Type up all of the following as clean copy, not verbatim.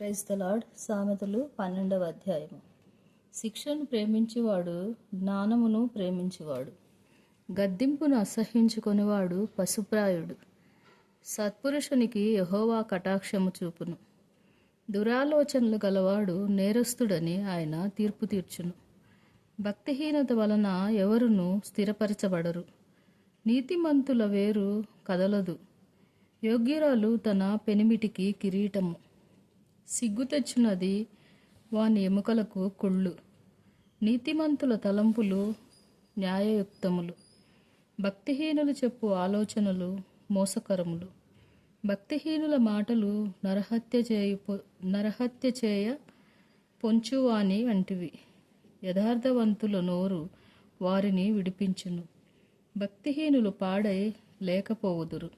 Praise the lord. సామెతలు 12వ అధ్యాయము. శిక్షను ప్రేమించువాడు జ్ఞానమును ప్రేమించువాడు, గద్దింపును అసహ్యించుకొనివాడు పశుప్రాయుడు. సత్పురుషునికి యెహోవా కటాక్షము చూపును, దురాలోచనలు గలవాడు నేరస్తుడని ఆయన తీర్పు తీర్చును. భక్తిహీనత వలన ఎవరునూ స్థిరపరచబడరు, నీతిమంతుల వేరు కదలదు. యోగ్యురాలు తన పెనిమిటికి కిరీటము, సిగ్గు తెచ్చినది వాని ఎముకలకు కుళ్ళు. నీతిమంతుల తలంపులు న్యాయయుక్తములు, భక్తిహీనులు చెప్పు ఆలోచనలు మోసకరములు. భక్తిహీనుల మాటలు నరహత్య చేయ పొంచువాని వంటివి, యథార్థవంతుల నోరు వారిని విడిపించును. భక్తిహీనులు పాడై లేకపోవుదురు,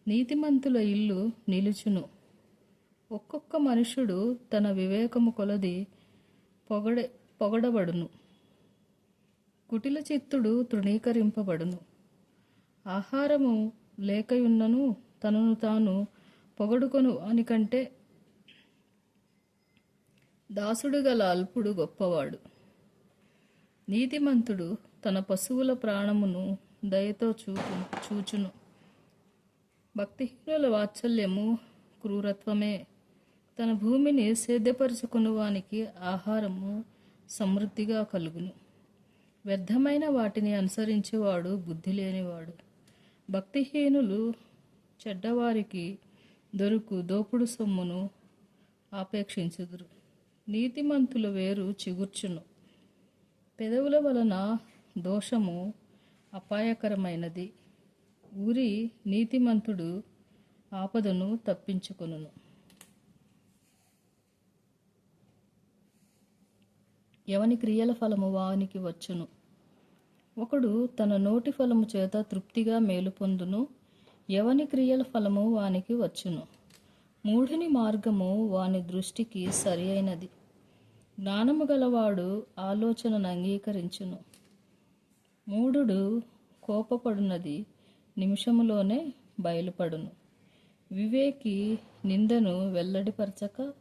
నీతిమంతుల ఇల్లు నిలుచును. ఒక్కొక్క మనుషుడు తన వివేకము కొలది పొగడబడును, కుటిల చిత్తుడు తృణీకరింపబడును. ఆహారము లేకయున్నను తనను తాను పొగడుకొను అనికంటే దాసుడు గల అల్పుడు గొప్పవాడు. నీతిమంతుడు తన పశువుల ప్రాణమును దయతో చూచును. భక్తిహీనుల వాత్సల్యము క్రూరత్వమే. తన భూమిని సేద్యపరుచుకుని వానికి ఆహారము సమృద్ధిగా కలుగును. వ్యర్థమైన వాటిని అనుసరించేవాడు బుద్ధి లేనివాడు. భక్తిహీనులు చెడ్డవారికి దోపుడు సొమ్మును ఆపేక్షించుదురు. నీతిమంతుల వేరు చిగుర్చును. పెదవుల వలన దోషము అపాయకరమైనది. ఊరి నీతిమంతుడు ఆపదను తప్పించుకొనును. ఎవని క్రియల ఫలము వానికి వచ్చును. ఒకడు తన నోటి ఫలము చేత తృప్తిగా మేలు పొందును. ఎవని క్రియల ఫలము వానికి వచ్చును. మూఢుని మార్గము వాని దృష్టికి సరి అయినది. జ్ఞానము గలవాడు ఆలోచనను అంగీకరించును. మూఢుడు కోపపడునది నిమిషములోనే బయలుపడును. వివేకి నిందను వెల్లడిపరచక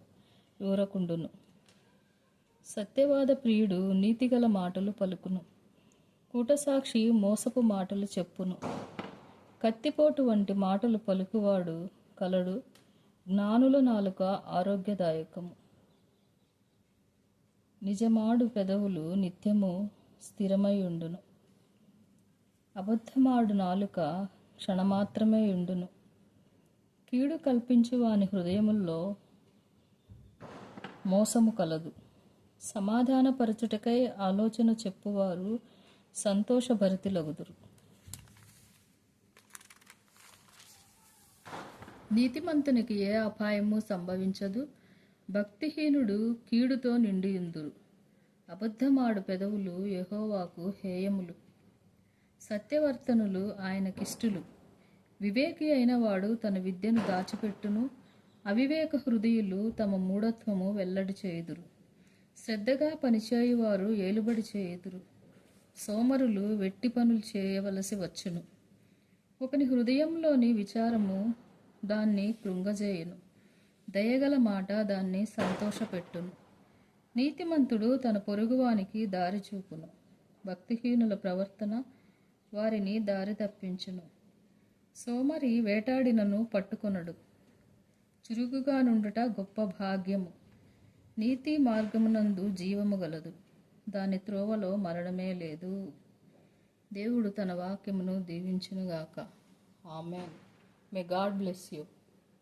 ఊరకుండును. సత్యవాద ప్రియుడు నీతిగల మాటలు పలుకును. కూటసాక్షి మోసపు మాటలు చెప్పును. కత్తిపోటు వంటి మాటలు పలుకువాడు కలడు. జ్ఞానుల నాలుక ఆరోగ్యదాయకము. నిజమాడు పెదవులు నిత్యము స్థిరమై ఉండును. అబద్ధమాడు నాలుక క్షణమాత్రమే ఉండును. కీడు కల్పించు వాని హృదయముల్లో మోసము కలదు. సమాధానపరచుటకై ఆలోచన చెప్పువారు సంతోషభరితులగుదురు. నీతిమంతునికి ఏ అపాయము సంభవించదు. భక్తిహీనుడు కీడుతో నిండియుందురు. అబద్ధమాడు పెదవులు యెహోవాకు హేయములు, సత్యవర్తనులు ఆయనకిష్టులు. వివేకి అయిన వాడు తన విద్యను దాచిపెట్టును. అవివేక హృదయులు తమ మూఢత్వము వెల్లడి చేయుదురు. శ్రద్ధగా పనిచేయువారు ఏలుబడి చేయుదురు. సోమరులు వెట్టి పనులు చేయవలసి వచ్చును. ఒకని హృదయంలోని విచారము దాన్ని కృంగజేయును. దయగల మాట దాన్ని సంతోషపెట్టును. నీతిమంతుడు తన పొరుగువానికి దారి చూపును. భక్తిహీనుల ప్రవర్తన వారిని దారి తప్పించును. సోమరి వేటాడినను పట్టుకొనడు. చురుకుగా నుండుట గొప్ప భాగ్యము. నీతి మార్గమునందు జీవము గలదు, దాని త్రోవలో మరణమే లేదు. దేవుడు తన వాక్యమును దీవించునుగాక. ఆమేన్. May God bless you.